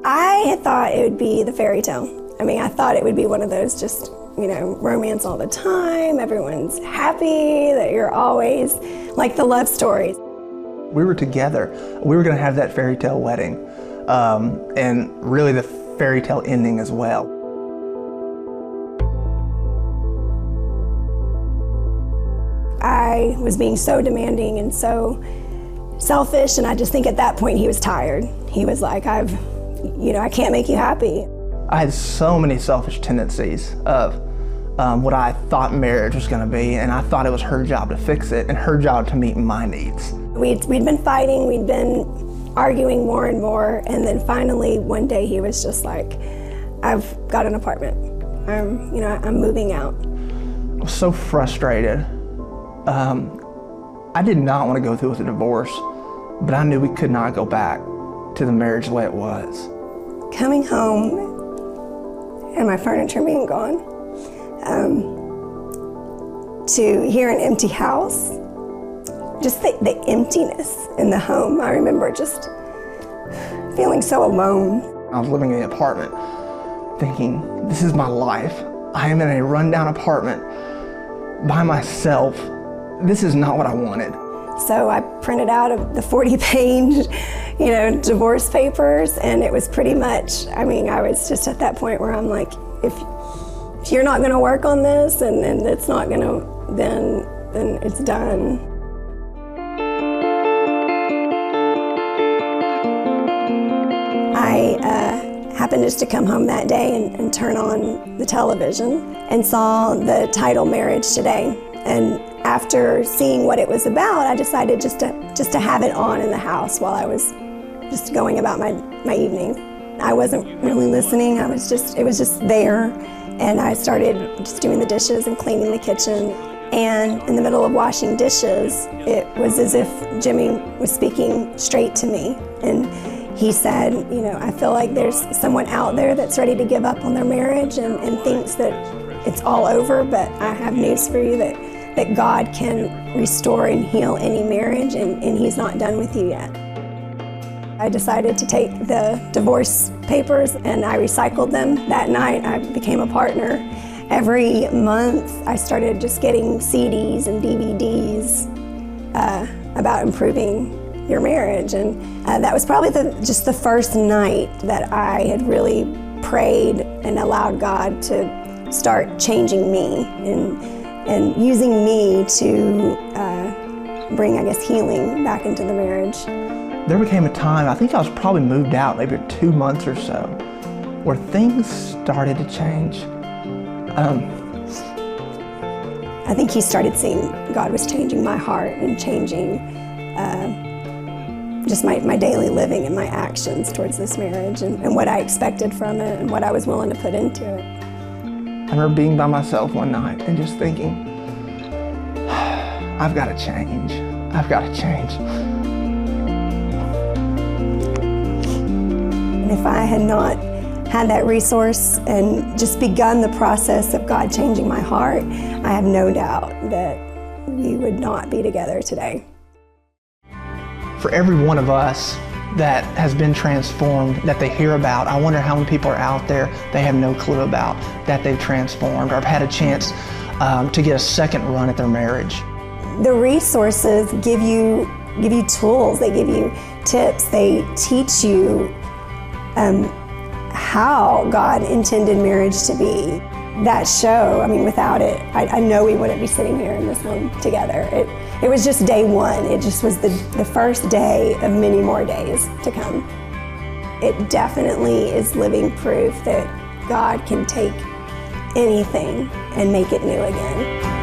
I had thought it would be the fairy tale. I mean, I thought it would be one of those just, romance all the time. Everyone's happy, that you're always like the love stories. We were together. We were going to have that fairy tale wedding, and really the fairy tale ending as well. I was being so demanding and so selfish, and I just think at that point he was tired. He was like, I can't make you happy. I had so many selfish tendencies of what I thought marriage was going to be, and I thought it was her job to fix it and her job to meet my needs. We'd been fighting, we'd been arguing more and more, and then finally one day he was just like, I've got an apartment. I'm moving out. I was so frustrated. I did not want to go through with a divorce, but I knew we could not go back to the marriage the way it was. Coming home and my furniture being gone, to hear an empty house, just the emptiness in the home. I remember just feeling so alone. I was living in an apartment thinking, this is my life. I am in a rundown apartment by myself. This is not what I wanted. So I printed out the 40-page, divorce papers, and it was pretty much, I was just at that point where I'm like, if you're not going to work on this and it's not going to, then it's done. I happened just to come home that day and turn on the television and saw the title Marriage Today. And after seeing what it was about, I decided just to have it on in the house while I was just going about my evening. I wasn't really listening. It was just there. And I started just doing the dishes and cleaning the kitchen. And in the middle of washing dishes, it was as if Jimmy was speaking straight to me. And he said, I feel like there's someone out there that's ready to give up on their marriage and thinks that it's all over, but I have news for you that God can restore and heal any marriage, and He's not done with you yet. I decided to take the divorce papers and I recycled them. That night I became a partner. Every month I started just getting CDs and DVDs about improving your marriage, and that was probably just the first night that I had really prayed and allowed God to start changing me and using me to bring, healing back into the marriage. There became a time, I think I was probably moved out maybe 2 months or so, where things started to change. I think he started seeing God was changing my heart and changing just my daily living and my actions towards this marriage and what I expected from it and what I was willing to put into it. I remember being by myself one night and just thinking, I've got to change. I've got to change. And if I had not had that resource and just begun the process of God changing my heart, I have no doubt that we would not be together today. For every one of us that has been transformed, that they hear about, I wonder how many people are out there they have no clue about, that they've transformed or have had a chance to get a second run at their marriage. The resources give you tools, they give you tips, they teach you how God intended marriage to be. That show, without it, I know we wouldn't be sitting here in this home together. It was just day one. It just was the first day of many more days to come. It definitely is living proof that God can take anything and make it new again.